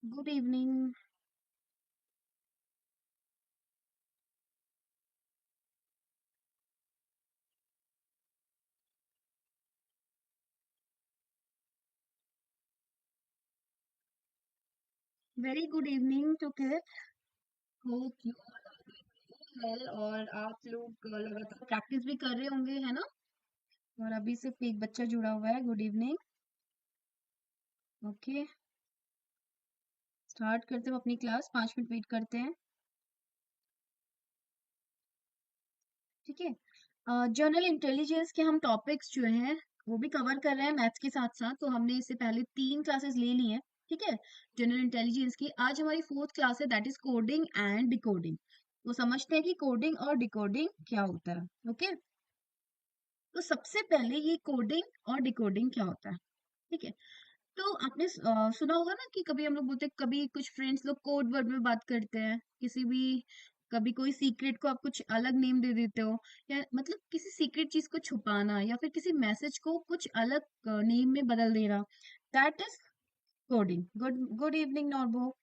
Good evening. Very good evening to kids. Hope you all are doing well और आप लोग लगातार practice भी कर रहे होंगे, है ना? और अभी सिर्फ एक बच्चा जुड़ा हुआ है। Good evening. ओके, स्टार्ट करते हैं अपनी क्लास। 5 मिनट वेट करते हैं। ठीक है। जनरल इंटेलिजेंस के हम टॉपिक्स जो हैं वो भी कवर कर रहे हैं मैथ्स के साथ साथ। तो हमने इससे पहले 3 क्लासेस ले ली हैं। ठीक है, जनरल इंटेलिजेंस की आज हमारी 4th क्लास है, that is coding and decoding. तो समझते हैं कि कोडिंग और डिकोडिंग क्या होता है। ओके, तो सबसे पहले ये कोडिंग और डिकोडिंग क्या होता है। ठीक है, तो आपने सुना होगा ना कि कभी हम लोग बोलते हैं, कभी कुछ फ्रेंड्स लोग कोड वर्ड में बात करते हैं किसी भी। कभी कोई सीक्रेट को आप कुछ अलग नेम दे देते हो, या मतलब किसी सीक्रेट चीज को छुपाना या फिर किसी मैसेज को कुछ अलग नेम में बदल देना, that is coding. Good good evening नॉर्बो।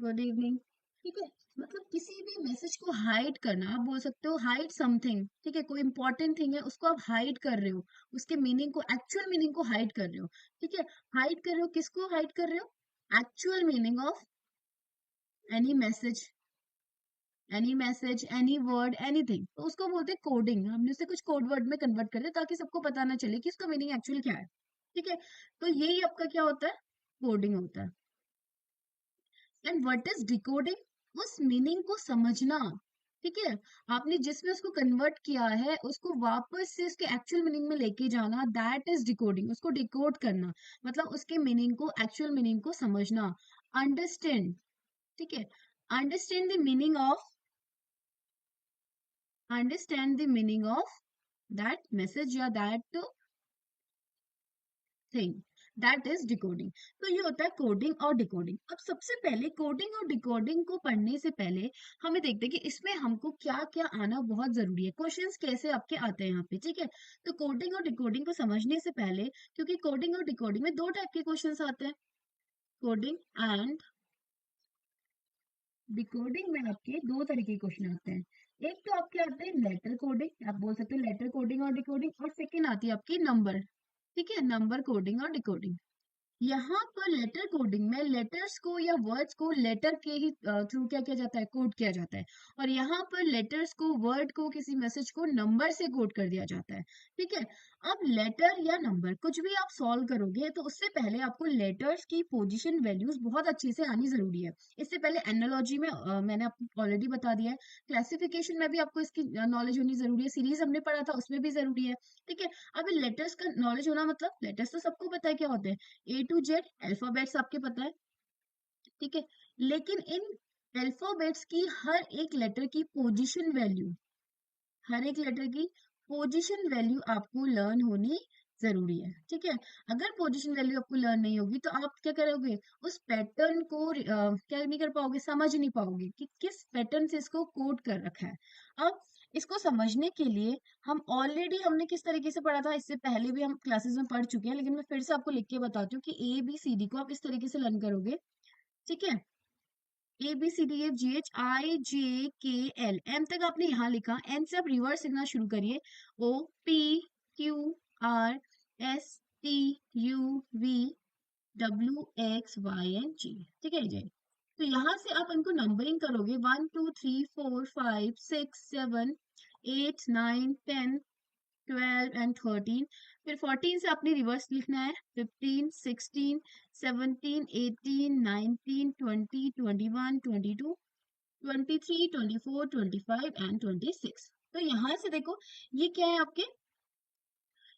Good evening. ठीक है, मतलब किसी भी मैसेज को हाइड करना, आप बोल सकते हो हाइड समथिंग। ठीक है, कोई इंपॉर्टेंट थिंग है उसको आप हाइड कर रहे हो, उसके मीनिंग को, एक्चुअल मीनिंग को हाइड कर रहे हो। ठीक है, हाइड कर रहे हो, किसको हाइड कर रहे हो? Actual meaning of any message, any word, anything, तो उसको बोलते हैं कोडिंग। हमने उसे कुछ कोड वर्ड में कन्वर्ट कर दिया ताकि सबको पता ना चले कि इसका मीनिंग एक्चुअली क्या है। ठीक है, तो यही आपका क्या होता है? कोडिंग होता है। And what is decoding? उस मीनिंग को समझना। ठीक है, आपने जिसमें उसको कन्वर्ट किया है उसको वापस से उसके एक्चुअल मीनिंग में लेके जाना, दैट इज डिकोडिंग। उसको डिकोड करना मतलब उसके मीनिंग को, एक्चुअल मीनिंग को समझना। अंडरस्टैंड। ठीक है, understand the meaning of, understand the meaning of that message या that thing, that is decoding. तो ये होता है कोडिंग और डिकोडिंग। अब सबसे पहले कोडिंग और डिकोडिंग को पढ़ने से पहले हमें देखते हैं कि इसमें हमको क्या क्या आना बहुत जरूरी है, क्वेश्चंस कैसे आपके आते हैं यहाँ पे। ठीक है, तो कोडिंग और डिकोडिंग को समझने से पहले, क्योंकि कोडिंग और डिकोडिंग में 2 टाइप के क्वेश्चंस आते हैं, कोडिंग एंड डिकोडिंग में आपके 2 तरह के क्वेश्चन आते हैं। एक तो आपके आते हैं लेटर कोडिंग, आप बोल सकते हो लेटर कोडिंग और डिकोडिंग, और सेकेंड आती है आपकी नंबर। ठीक है, नंबर कोडिंग और डिकोडिंग। यहाँ पर लेटर कोडिंग में लेटर्स को या वर्ड्स को लेटर के ही थ्रू क्या किया जाता है, कोड किया जाता है। और यहाँ पर लेटर्स को, वर्ड को, किसी मैसेज को नंबर से कोड कर दिया जाता है। ठीक है, अब लेटर या नंबर कुछ भी आप सॉल्व करोगे तो उससे पहले आपको लेटर्स की पोजीशन वैल्यूज बहुत अच्छे से आनी जरूरी है। इससे पहले एनालॉजी में मैंने आपको ऑलरेडी बता दिया है। क्लासिफिकेशन में भी आपको इसकी नॉलेज होनी जरूरी है, सीरीज हमने पढ़ा था उसमें भी जरूरी है। ठीक है, अब लेटर्स का नॉलेज होना मतलब, लेटर्स तो सबको पता है क्या होते हैं, A to Z अल्फाबेट्स आपके पता है। ठीक है, लेकिन इन अल्फाबेट्स की हर एक लेटर की पोजीशन वैल्यू, हर एक लेटर की पोजीशन वैल्यू आपको लर्न होनी जरूरी है। ठीक है, अगर पोजीशन वैल्यू आपको लर्न नहीं होगी तो आप क्या करोगे, उस पैटर्न को क्या नहीं कर पाओगे, समझ नहीं पाओगे कि किस पैटर्न से इसको कोड कर रखा है। अब इसको समझने के लिए हम ऑलरेडी, हमने किस तरीके से पढ़ा था, इससे पहले भी हम क्लासेस में पढ़ चुके हैं, लेकिन मैं फिर से आपको लिख के बताती हूँ कि ABCD को आप इस तरीके से लर्न करोगे। ठीक है, ABCDFGHIJKL, एम तक आपने यहाँ लिखा, एन से आप रिवर्स लिखना शुरू करिए। OPQRSTUVWXYNG। ठीक है जी, तो यहाँ से आप इनको नंबरिंग करोगे, 1 2 3 4 5 6 7 8 9 10 12 एंड 13। फिर 14 से आपने रिवर्स लिखना है, 15 16 17 18 19 20 21 22 23 24 25 एंड 26। तो यहाँ से देखो, ये क्या है आपके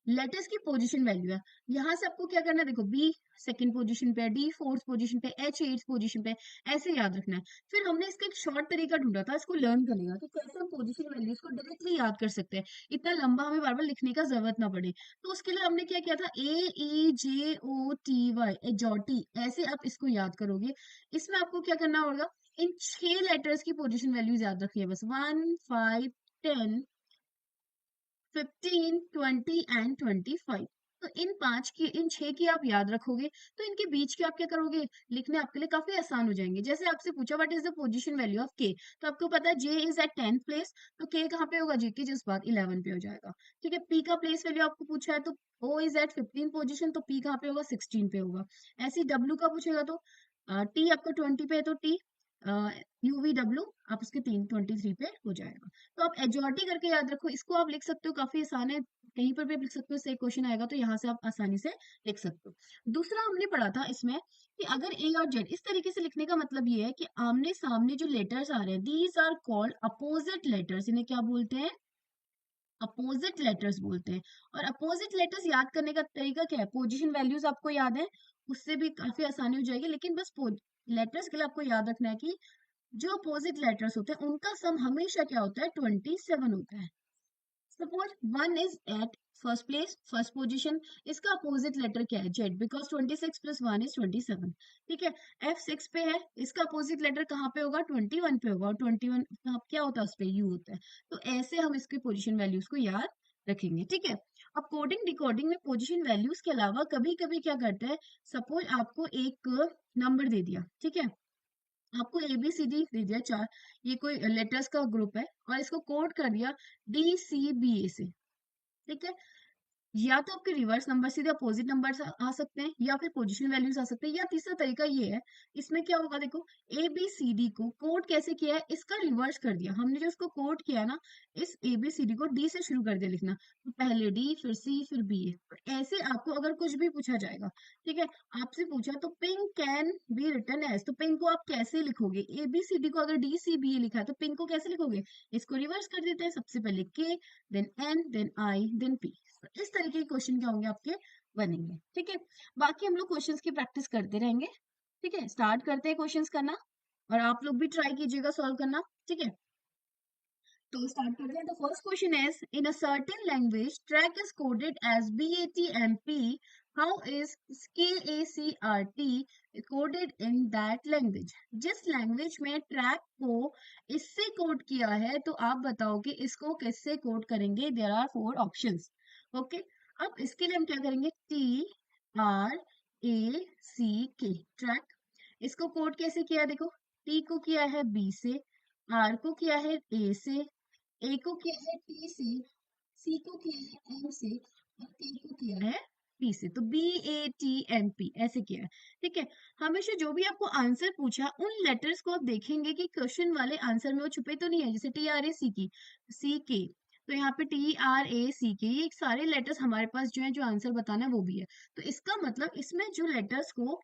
लेटर्स की पोजीशन वैल्यू है। यहाँ से आपको क्या करना है, देखो बी सेकंड पोजीशन पे, डी फोर्थ पोजीशन पे, एच एट्थ पोजीशन पे, ऐसे याद रखना है। फिर हमने इसका एक शॉर्ट तरीका ढूंढा था इसको लर्न करने का, कि कैसे हम पोजीशन वैल्यूज को डायरेक्टली याद कर सकते हैं, इतना लंबा हमें बार बार लिखने का जरूरत ना पड़े। तो उसके लिए हमने क्या किया था, AEJOTY, एजोटी, ऐसे आप इसको याद करोगे। इसमें आपको क्या करना होगा, इन 6 लेटर्स की पोजीशन वैल्यूज याद रखिए बस, 1 5 10 15 20 एंड 25। तो इन 6 की आप याद रखोगे, तो इनके बीच के आप क्या करोगे, लिखने आपके लिए काफी आसान हो जाएंगे। जैसे आपसे पूछा what is the position value of के, तो आपको पता है जे इज एट 10th प्लेस, तो के कहाँ पे होगा, जे के जिस बात 11 पे हो जाएगा। ठीक है, पी का प्लेस वैल्यू आपको पूछा है, तो ओ इज एट 15 पोजीशन, तो पी कहाँ पे होगा, 16 पे होगा। ऐसे डब्ल्यू का पूछेगा तो टी आपका 20 पे है, तो टी यूवीडब्ल्यू आप उसके 23 पे हो जाएगा। तो आप एजॉर्टी करके याद रखो, इसको आप लिख सकते हो, काफी आसान है, कहीं पर भी आप लिख सकते हो, सही क्वेश्चन आएगा तो यहाँ से आप आसानी से लिख सकते हो। दूसरा हमने पढ़ा था इसमें कि अगर ए और जेड इस तरीके से लिखने का मतलब ये है कि आमने सामने जो लेटर्स आ रहे हैं, these are called opposite letters, इन्हें क्या बोलते हैं, अपोजिट लेटर्स बोलते हैं। और अपोजिट लेटर्स याद करने का तरीका क्या है, पोजीशन वैल्यूज आपको याद है, उससे भी काफी आसानी हो जाएगी, लेकिन बस लेटर्स के लिए आपको याद रखना है कि जो अपोजिट लेटर्स होते हैं उनका सम हमेशा क्या होता है, 27 होता है। Suppose 1 is at first place, first position, इसका अपोजिट लेटर क्या है, जेड, बिकॉज 26 प्लस 1 इज 27। ठीक है, एफ 6 पे है, इसका अपोजिट लेटर कहाँ पे होगा, 21 पे होगा, और 21 क्या होता है, उस पे यू होता है। तो ऐसे हम इसके पोजीशन वैल्यूज को याद रखेंगे। ठीक है, अब कोडिंग डिकोडिंग में पोजीशन वैल्यूज के अलावा कभी कभी क्या करते हैं, सपोज आपको एक नंबर दे दिया, ठीक है, आपको ABCD दे दिया 4, ये कोई लेटर्स का ग्रुप है, और इसको कोड कर दिया DCBA से। ठीक है, या तो आपके रिवर्स नंबर सीधे अपोजिट नंबर आ सकते हैं, या फिर पोजीशन वैल्यूज आ सकते हैं, या तीसरा तरीका ये है, इसमें क्या होगा, देखो ABCD को कोड कैसे किया है, इसका रिवर्स कर दिया हमने, जो इसको कोड किया है ना, इस ABCD को D से शुरू कर दिया लिखना, तो पहले D फिर C फिर BA। ऐसे आपको अगर कुछ भी पूछा जाएगा, ठीक है, आपसे पूछा तो pink can be written as, तो पिंक को आप कैसे लिखोगे, ABCD को अगर DCBA लिखा है तो पिंक को कैसे लिखोगे, इसको रिवर्स कर देते हैं, सबसे पहले K then N then I then P। इस तरीके के क्वेश्चन क्या होंगे आपके, बनेंगे। ठीक है, बाकी हम लोग क्वेश्चंस की प्रैक्टिस करते रहेंगे। ठीक है, स्टार्ट करते हैं क्वेश्चंस करना, और आप लोग भी ट्राई कीजिएगा सॉल्व करना। ठीक है, तो स्टार्ट करते हैं। The first question is, in a certain language track is coded as BATMP, how is KACRT coded in that language. जिस लैंग्वेज में ट्रैक को इससे कोड किया है, तो आप बताओ कि इसको किससे कोड करेंगे। There are 4 options. ओके, अब इसके लिए हम क्या करेंगे, TRACK ट्रैक, इसको कोड कैसे किया है, देखो T को किया है B से, R को किया है A से, A को किया है T से, C को किया है M से, और K को किया है P से। तो BATMP ऐसे किया है। ठीक है, हमेशा जो भी आपको आंसर पूछा, उन लेटर्स को आप देखेंगे कि क्वेश्चन वाले आंसर में वो छुपे तो नहीं है। जैसे TRAC की CK, तो यहाँ पे TRACK, ये सारे लेटर्स हमारे पास जो है, जो आंसर बताना है वो भी है। तो इसका मतलब इसमें जो लेटर्स को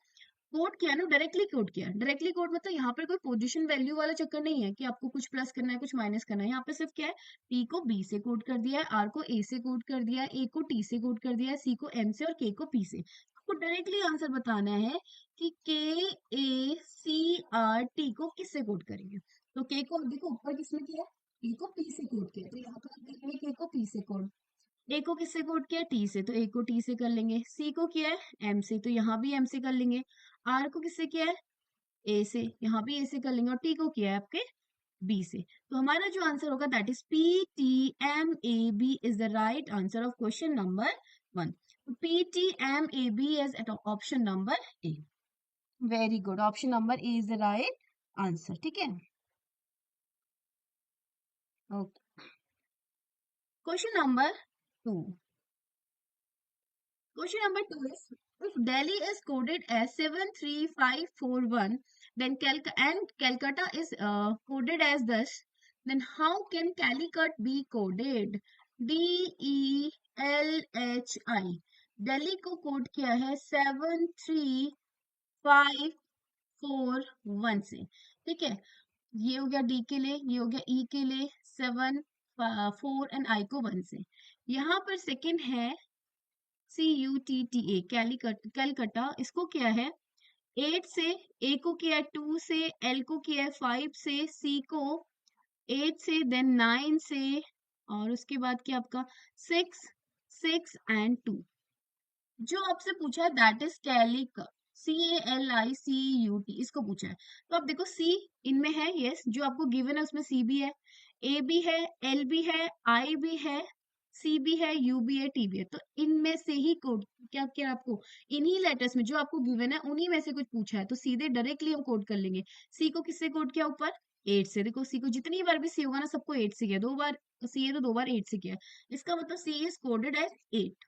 कोड किया ना, डायरेक्टली कोड किया। डायरेक्टली कोड मतलब यहाँ पर कोई पोजीशन वैल्यू वाला चक्कर नहीं है कि आपको कुछ प्लस करना है कुछ माइनस करना है। यहाँ पे सिर्फ क्या है, T को B से कोड कर दिया है, R को A से कोड कर दिया है, A को T से कोड कर दिया है, C को M से, और K को P से। आपको डायरेक्टली आंसर बताना है कि KACRT को किससे कोड करेंगे। तो K को देखो ऊपर किसने किया, K को P से कोड किया, तो यहाँ पर हम करेंगे K को P से कोड। ए को किससे कोड किया, टी से, तो ए को टी से कर लेंगे। सी को किया है एम से, तो यहाँ भी एम से कर लेंगे। आर को किससे किया है, ए से, यहाँ भी ए से कर लेंगे। और टी को किया है आपके बी से। तो हमारा जो आंसर होगा that is PTMAB is the right answer of question number 1। PTMAB is at option number A. Very good, option number A is the right answer. ठीक है, okay, question number 2। Question number 2 is, if Delhi is coded as 73541, then Calcutta is coded as this, then how can Calicut be coded? DELHI. Delhi को code किया है 73541 से। ठीक है, ये हो गया डी के लिए, ये हो गया ई के लिए, 7 4 एंड आई को 1 से। यहाँ पर सेकेंड है CUTTA, कैलकटा, इसको क्या है 8 से, ए को किया है 2 से, एल को किया है 5 से, सी को 8 से, देन 9 से, और उसके बाद क्या आपका 6 6 एंड 2। जो आपसे पूछा है दैट इज कैलिक, CALICUT, इसको पूछा है। तो आप देखो सी इनमें है, यस, जो आपको गिवन है उसमें सी भी है, ए भी है, एल भी है, आई भी है, सी भी है, यू भी है, टी भी है, तो इनमें से ही कोड क्या क्या आपको इन्हीं लेटर्स में जो आपको गिवन है उन्हीं में से कुछ पूछा है तो सीधे डायरेक्टली हम कोड कर लेंगे। सी को किससे कोड किया ऊपर? 8 से। देखो सी को जितनी बार भी सी होगा ना सबको 8 से किया, 2 बार सी है तो 2 बार 8 से किया, इसका मतलब सी इज कोडेड एज 8।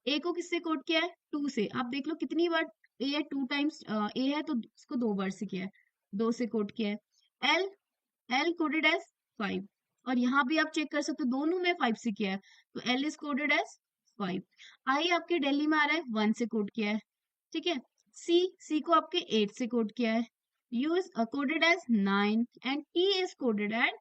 ए को किससे कोड किया है? 2 से। आप देख लो कितनी बार ए है, 2 टाइम्स ए है तो इसको 2 बार से किया है, 2 से कोड किया है। एल, एल कोडेड एज 5, और यहाँ भी आप चेक कर सकते हो दोनों में 5 से किया है तो एल इज कोडेड एज 5। आई आपके दिल्ली में आ रहा है 1 से कोड किया है, ठीक है। सी, सी को आपके 8 से कोड किया है। U is coded as 9 and T is coded as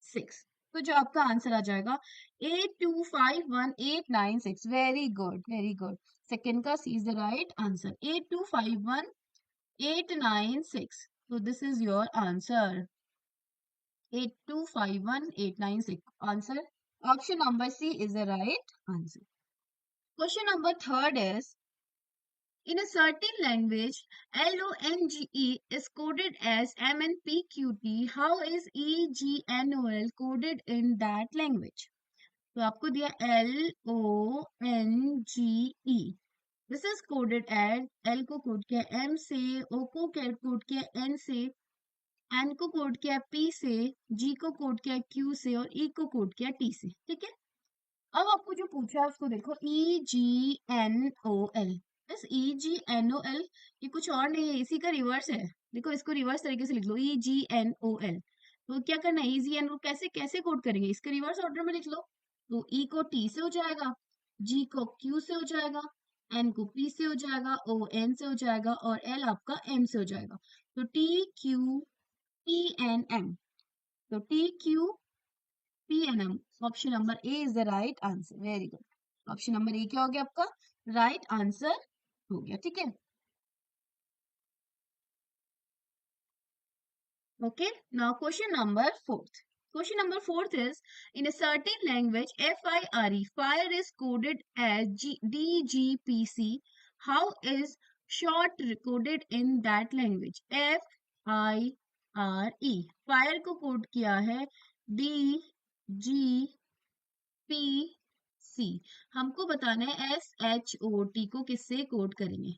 6। तो जो आपका आंसर आ जाएगा 8251,896। Very good, very good. Second का C is the right answer, 8251,896। So this is your answer, 8251,896 answer. Option number C is the right answer. Question number third is, in a certain language, LONGE is coded as MNPQT. How is EGNOL coded in that language? तो आपको दिया LONGE. This is coded as L को code किया M से, O को code किया N से, N को कोड किया P से, G को कोड किया Q से और E को कोड किया T से, ठीक है। अब आपको जो पूछा है उसको देखो, EGNOL। बस EGNOL ये कुछ और नहीं है, इसी का रिवर्स है। देखो इसको रिवर्स तरीके से लिख लो, EGNOL। तो क्या करना है, EGNOL कैसे कैसे कोड करेंगे, इसके रिवर्स ऑर्डर में लिख लो। तो E को T से हो जाएगा, G को Q से हो जाएगा, N को P से हो जाएगा, O N से हो जाएगा और L आपका M से हो जाएगा। तो TQPNM, तो TQPNM, option number A is the right answer. Very good, option number ए क्या हो गया आपका राइट आंसर हो गया, ठीक है। Okay, now question number fourth. Question number fourth is, in a certain language, FIRE, fire is coded as DGPC. How is short recorded in that language? FIRE, fire को code किया है DGPC। हमको बताना है SHOT को किससे code करेंगे।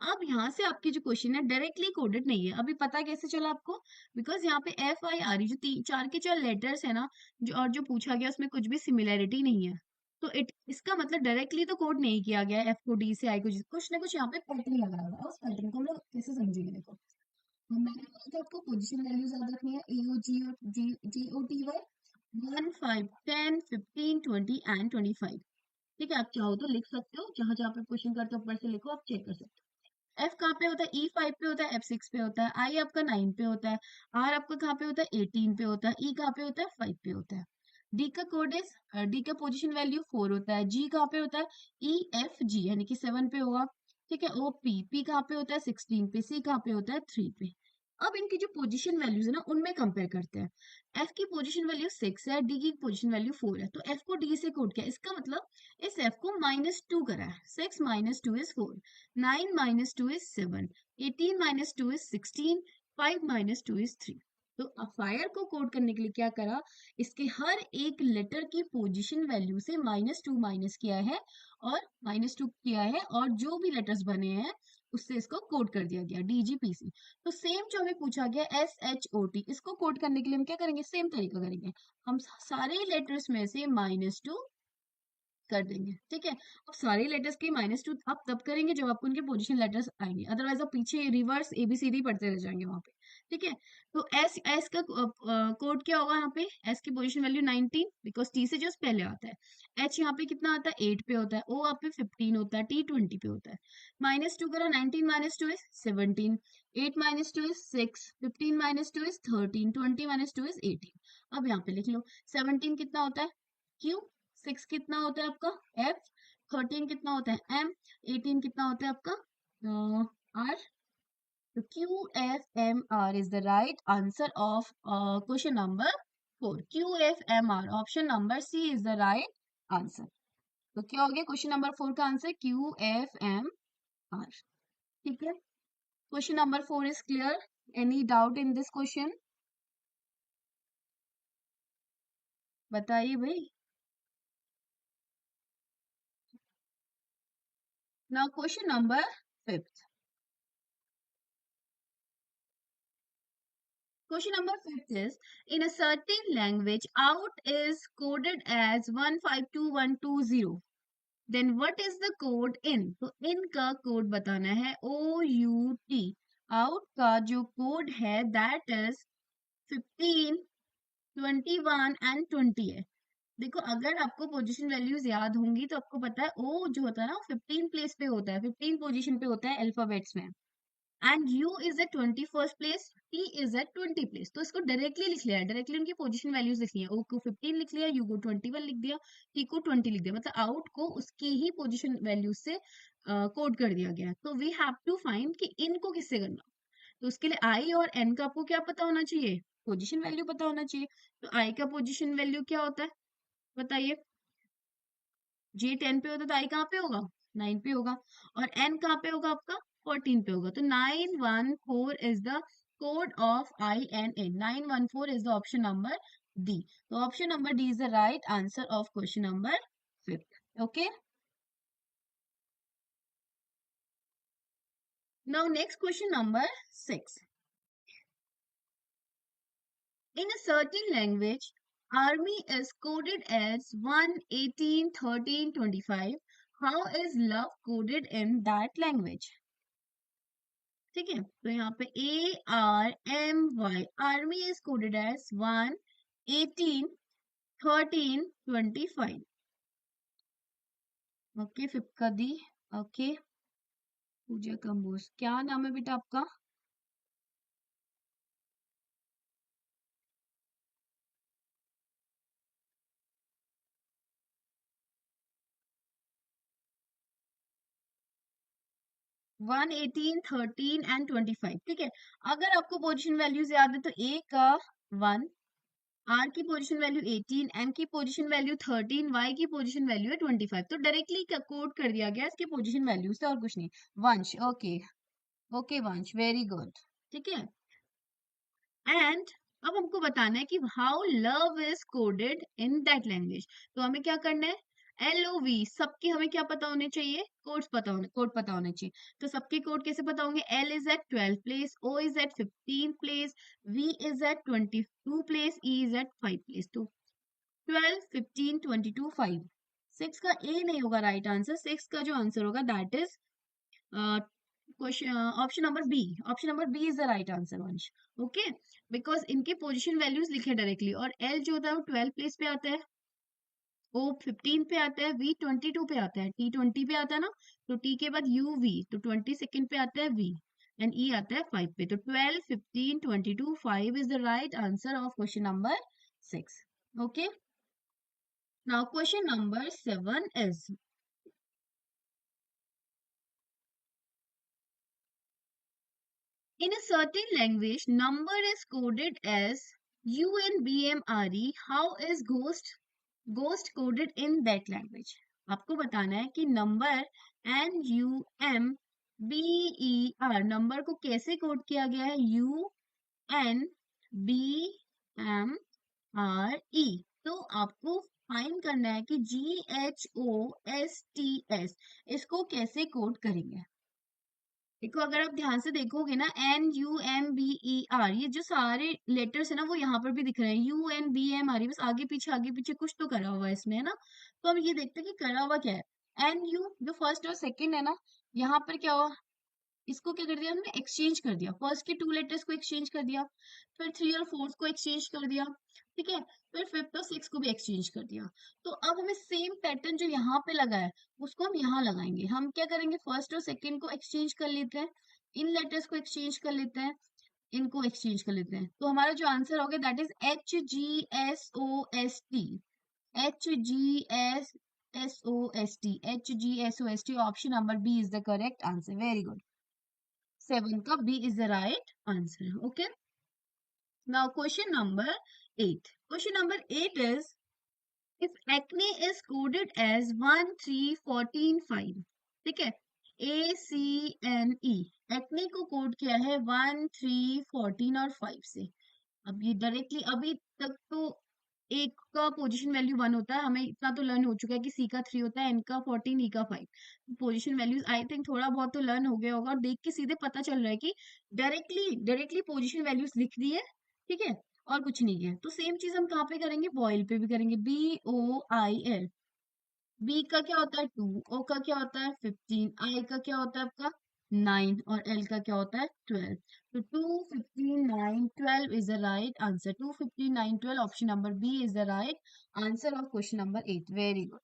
अब यहाँ से आपकी जो क्वेश्चन है डायरेक्टली कोडेड नहीं है, अभी पता कैसे चला आपको? बिकॉज यहाँ पे FIRE जो चार के चार लेटर्स है ना, जो और जो पूछा गया उसमें कुछ भी सिमिलैरिटी नहीं है, तो इसका मतलब डायरेक्टली तो कोड नहीं किया गया है। F को D से, I को G, कुछ ना कुछ यहाँ पे पैटर्न लगा हुआ है, उस पैटर्न को हम लोग कैसे समझेंगे। देखो मैंने बोला था आपको पोजिशन वैल्यूज याद रखनी है, AOG और GOTY 1, 5, 10, 15, 20 एंड 25, ठीक है। आप चाहो तो लिख सकते हो, जहां जहां पे क्वेश्चन करते हो ऊपर से लिखो, आप चेक कर सकते हो। एफ कहाँ पे होता है? E5 पे होता है, F6 पे होता है, आई आपका 9 पे होता है, आर आपका कहाँ पे होता है? 18 पे होता है, ई कहाँ पे होता है? 5 पे होता है। डी का कोड इज, डी का पोजीशन वैल्यू 4 होता है। जी कहाँ पे होता है? EFG यानी कि 7 पे होगा, ठीक है। ओ पी कहाँ पे होता है? 16 पे। सी कहाँ पे होता है? 3 पे। अब इनकी जो पोजीशन वैल्यूज है ना उनमें कंपेयर करते हैं। एफ की पोजीशन वैल्यू 6 है, डी की पोजीशन वैल्यू 4 है, तो एफ को डी से कोड किया, इसका मतलब इस एफ को -2 करा है। 6 - 2 इज 4, 9 - 2 इज 7, 18 - 2 इज 16, 5 - 2 इज 3। तो फायर को कोड करने के लिए क्या करा, इसके हर एक लेटर की पोजीशन वैल्यू से -2 माइनस किया है और -2 किया है, और जो भी लेटर्स बने हैं उससे इसको कोड कर दिया गया DGPC। तो सेम जो हमें पूछा गया SHOT, इसको कोड करने के लिए हम क्या करेंगे? सेम तरीका करेंगे, हम सारे लेटर्स में से -2 कर देंगे, ठीक है। अब सारे लेटर्स के -2 आप तब करेंगे जब आपको उनके पोजीशन लेटर्स आएंगे, अदरवाइज आप पीछे रिवर्स ABCD पढ़ते रह जाएंगे वहां पे, ठीक है। तो एस का कोड क्या होगा यहाँ पे? एस की पोजीशन वैल्यू 19, बिकॉज टी से जस्ट पहले आता है। एच यहाँ पे कितना आता है? 8 पे होता है। ओ आप पे 15 होता है, टी 20 पे होता है। -2 करा, 19 - 2 इज 17, 8 - 2 इज 6, 15 - 2 इज 13, 20 - 2 इज 18। अब यहाँ पे लिख लो, 17 कितना होता है? Q, 6 कितना होता है आपका? F, 13 कितना होता है? M, 18 कितना होता है आपका? R। तो QFMR is the right answer of question number 4. QFMR, option number C is the right answer. तो क्या हो गया क्वेश्चन नंबर 4 का आंसर? QFMR, ठीक है। Question number 4 is clear. Any doubt in this question? बताइए भाई। Now question number 5th. Question number 5th is, in a certain language, out is coded as 152120. Then what is the code in? तो in का code बताना है OUT. out का जो code है that is 15, 21 and 20 है. देखो अगर आपको पोजीशन वैल्यूज याद होंगी तो आपको पता है ओ जो होता है ना 15 प्लेस पे होता है, 15 पोजीशन पे होता है अल्फाबेट्स में. And U is at 21st place, T is at 20 place. तो इसको डायरेक्टली लिख लिया है, डायरेक्टली उनकी पोजीशन वैल्यूज लिख लिया. ओ को 15 लिख लिया, यू को 21 लिख दिया, टी को 20 लिख दिया. मतलब आउट को उसकी ही पोजीशन वैल्यूज से कोड कर दिया गया. तो वी हैव टू फाइंड कि इन को किससे करना. तो उसके लिए आई और एन का आपको क्या पता होना चाहिए, पोजीशन वैल्यू पता होना चाहिए. तो आई का पोजीशन वैल्यू क्या होता है बताइए. जे 10 पे होता तो आई कहाँ पे होगा, 9 पे होगा. और एन कहाँ पे होगा आपका, 14 पे होगा. तो 914 is the code of I N A. 914 is the option number D. तो option number D is the right answer of question number 5th. Okay. Now next question number 6. In a certain language, army is coded as 1, 18, 13, 25. How is love coded in that language? ठीक है, तो यहाँ पे ARMY, army is coded as 1, 18, 13, 25. Okay, 5th का दी. Okay, पूजा कंबोज, क्या नाम है बेटा आपका? 1, 18, 13 एंड 25. ठीक है, अगर आपको पोजीशन वैल्यूज याद है तो ए का 1, आर की पोजीशन वैल्यू 18, एम की पोजीशन वैल्यू 13, वाई की पोजीशन वैल्यू है 25. तो डायरेक्टली कोड कर दिया गया इसके पोजीशन वैल्यू से और कुछ नहीं. वंश, ओके. ओके वंश, वेरी गुड. ठीक है. एंड अब हमको बताना है कि how love is coded in that language. तो हमें क्या करना है, LOV सबके हमें क्या पता होने चाहिए, कोड्स पता होने, कोड पता होने चाहिए. तो सबके कोड कैसे पता होंगे, L is at 12 place, O is at 15 place, V is at 22 place, E is at 5 place. तो 12, 15, 22, 5. 6 का A नहीं होगा राइट आंसर. 6 का जो आंसर होगा that is question option number B. Option number B is the right answer वंश. Okay, because इनके position values लिखे डायरेक्टली. और एल जो होता है वो 12 प्लेस पे आता है, ओ 15 पे आता है, वी 22 पे आता है, टी 20 पे आता है ना. तो टी के बाद यू वी, तो 22nd पे आता है वी, एंड ई आता है 5 पे. तो 12, 15, 22, 5 is the right answer of question number 6. Okay. Now question number 7 is, in a certain language, number is coded as UNBMRE. How is ghost coded in that language? आपको बताना है कि नंबर NUMBER, नंबर को कैसे code किया गया है, UNBMRE. तो आपको फाइंड करना है कि GHOSTS इसको कैसे कोड करेंगे. देखो अगर आप ध्यान से देखोगे ना, NUMBER ये जो सारे लेटर्स है ना वो यहाँ पर भी दिख रहे हैं. UNBMRE, बस आगे पीछे कुछ तो करा हुआ है इसमें, है ना. तो हम ये देखते हैं कि करा हुआ क्या है. NU जो फर्स्ट और सेकंड है ना, यहाँ पर क्या हुआ, इसको क्या कर दिया हमने, एक्सचेंज कर दिया. फर्स्ट के 2 लेटर्स को एक्सचेंज कर दिया, फिर 3 और 4 को एक्सचेंज कर दिया. ठीक है, फिर 5th और 6 को भी एक्सचेंज कर दिया. तो अब हमें सेम पैटर्न जो यहाँ पे लगा है उसको हम यहाँ लगाएंगे. हम क्या करेंगे, फर्स्ट और सेकंड को एक्सचेंज कर लेते हैं, इन लेटर्स को एक्सचेंज कर लेते हैं, इनको एक्सचेंज कर लेते हैं. तो हमारा जो आंसर होगा that is HGSOST. HGSOST, HGSOST. Option number B is the correct answer. Very good. 7 का B is the right answer. Okay. Now question number 8. Question number 8 is, if acne is coded as 1, 3, 14, 5. ठीक है, ACNE, acne को code किया है 1, 3, 14 और 5 से. अब ये डायरेक्टली अभी तक तो एक का पोजीशन वैल्यू 1 होता है, हमें इतना तो लर्न हो चुका है कि सी का 3 होता है, एन का 14, ई का 5। पोजीशन वैल्यूज आई थिंक थोड़ा बहुत तो लर्न हो गया होगा, और देख के सीधे पता चल रहा है कि डायरेक्टली पोजीशन वैल्यूज लिख दी है, ठीक है, और कुछ नहीं है। तो सेम चीज हम कहाँ पे करेंगे, बॉयल पे भी करेंगे, BOIL। बी का क्या होता है 2, ओ का क्या होता है 15, आई का क्या होता है आपका 9, और एल का क्या होता है 12। तो 2, 15, 9, 12 is the right answer. 2, 15, 9, 12 option number B is the right answer of question number 8। Very good,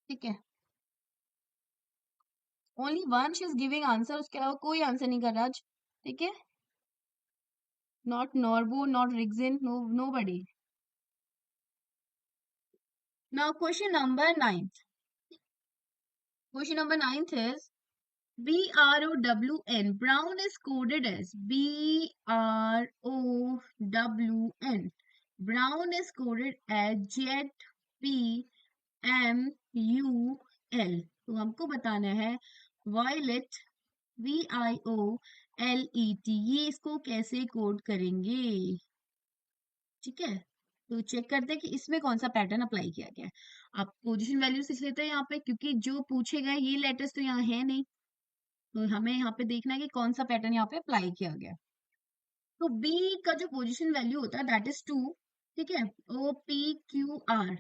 ठीक है। Only one she is giving answer, उसके अलावा कोई आंसर नहीं कर रहा आज, ठीक है। Not Norbu, not Rigzin, nobody. Now question number 9। Question number 9 is BROWN. Brown is coded as BROWN. Brown is coded as ZPMUL. तो हमको बताना है violet VIOLET, ये इसको कैसे कोड करेंगे, ठीक है। तो चेक करते हैं कि इसमें कौन सा पैटर्न अप्लाई किया गया है। आप पोजीशन वैल्यू लिख लेते हैं यहाँ पे, क्योंकि जो पूछे गए ये लेटर्स तो यहाँ है नहीं, तो हमें यहाँ पे देखना है कि कौन सा पैटर्न यहाँ पे अप्लाई किया गया। तो बी का जो पोजीशन वैल्यू होता है दैट इज 2, ठीक है। OPQR,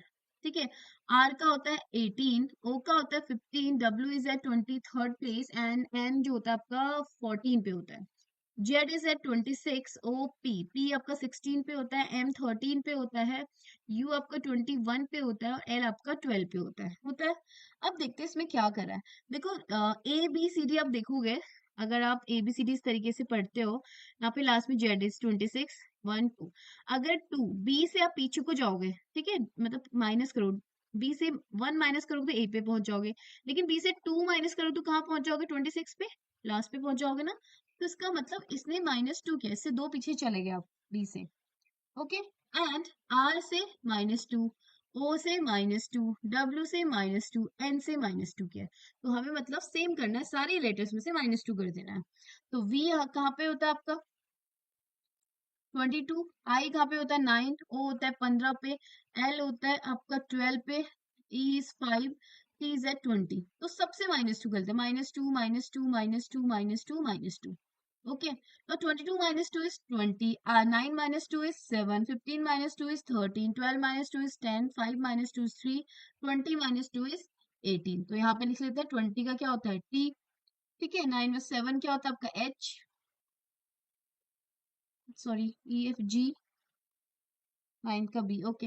ठीक है। आर का होता है 18, ओ का होता है 15, W is at 23rd place, and N जो होता है आपका 14 पे होता है। Z is at 26, O P आपका 16 पे होता है, एम 13 पे होता है, यू आपका 21 पे होता है, और एल आपका 12 पे होता है। अब देखते हैं इसमें क्या करा है। देखो ABCD आप देखोगे, अगर आप ABCD इस तरीके से पढ़ते हो, यहाँ पे लास्ट में जेड इज 26, 1 2। अगर 2 बी से आप पीछे को जाओगे, ठीक है, मतलब माइनस करो, बी से 1 माइनस करोगे तो ए पे पहुंच जाओगे, लेकिन बी से 2 माइनस करो तो कहाँ पहुंच जाओगे, 26 पे, लास्ट पे पहुंच जाओगे ना। तो इसका मतलब इसने -2 किया, इससे 2 पीछे चले गए आप बी से, ओके। एंड आर से -2, ओ से -2, डब्ल्यू से -2, एन से -2 किया। तो हमें मतलब सेम करना है, सारे लेटर्स में से -2 कर देना है। तो वी कहाँ पे होता है आपका 22, आई कहाँ पे होता है 9, ओ होता है 15 पे, एल होता है आपका 12 पे, E is 5, T is at 20। तो सबसे -2 करते हैं, -2, -2, -2, -2, -2। ओके, तो 22 -2 is 20, 9 -2 is 7, 15 -2 is 13, 12 -2 is 10, 5 -2 is 3, 20 -2 is 18। तो यहाँ पे लिख लेते हैं 20 का क्या होता है टी, ठीक है। 9 में 7 क्या होता है आपका एच, सॉरी EFG, 9 का बी, ओके।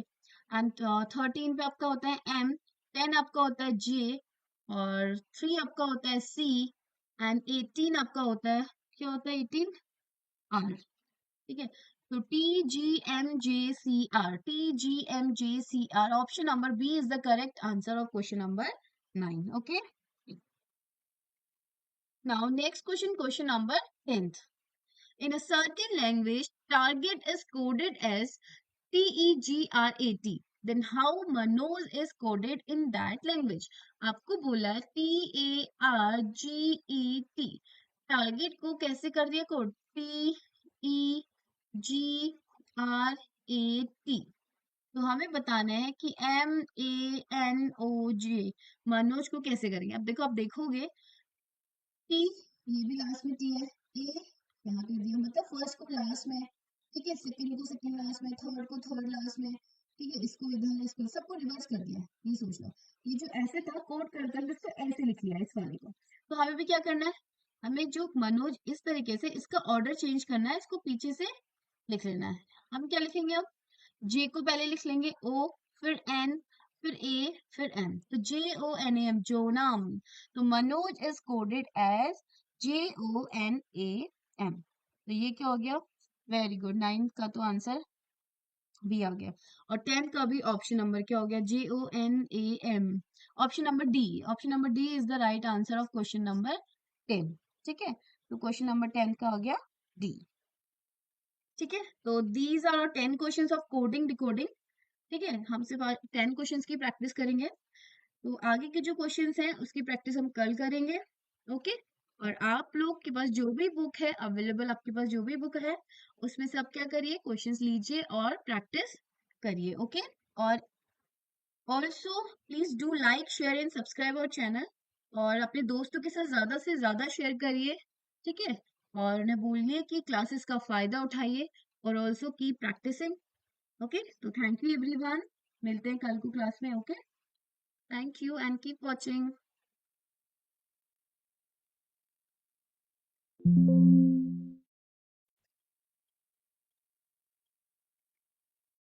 एंड 13 पे आपका होता है एम, 10 आपका होता है जे, और 3 आपका होता है सी, एंड 18 आपका होता है, क्या होता है 18 आर, ठीक है। तो TGMJCR, TGMJCR, option number B is the correct answer of question number 9, okay. Now next question, question number 10th। In a certain language, target is coded as TEGRAT. Then how Manoj is coded in that language? आपको बोला है TARGET, target को कैसे कर दिया code TEGRAT। तो हमें बताना है कि MANOJ मनोज को कैसे करेंगे। अब देखो, आप देखोगे टी, ये भी लास्ट में टी है, ए यहाँ पे दिया, मतलब फर्स्ट को लास्ट में, ठीक है, सेकंड को सेकंड लास्ट में, थर्ड को थर्ड लास्ट में, ठीक है, इसको इधर, इसको सबको रिवर्स कर दिया। ये सोच लो, ये जो ऐसे था कोड कर कर इसको ऐसे लिख लिया इस वाले को। तो हमें भी क्या करना है, हमें जो मनोज इस तरीके से इसका ऑर्डर चेंज करना है, इसको पीछे से लिख लेना है। हम क्या लिखेंगे, अब जे को पहले लिख लेंगे ओ, फिर एन, फिर ए, फिर एम। तो JONAM, जोनाम। तो Manoj is coded as JONAM। तो ये क्या हो गया, वेरी गुड, 9 का तो आंसर बी आ गया। और 10 का भी ऑप्शन नंबर क्या हो गया, JONAM। Option number D, option number D is the right answer of question number 10, ठीक है। तो क्वेश्चन नंबर 10 का हो गया डी, ठीक है। तो these are 10 questions of coding decoding, ठीक है। हम सिर्फ 10 क्वेश्चंस की प्रैक्टिस करेंगे, तो आगे के जो क्वेश्चंस हैं उसकी प्रैक्टिस हम कल करेंगे, ओके। और आप लोग के पास जो भी बुक है अवेलेबल, आपके पास जो भी बुक है उसमें से आप क्या करिए, क्वेश्चंस लीजिए और प्रैक्टिस करिए। ओके, और also please do like share and subscribe our channel, और अपने दोस्तों के साथ ज्यादा से ज्यादा शेयर करिए, ठीक है। और उन्हें बोलिए कि क्लासेस का फायदा उठाइए, और ऑल्सो कीप प्रैक्टिसिंग। ओके, तो थैंक यू एवरीवन, मिलते हैं कल को क्लास में। Okay, thank you and keep watching.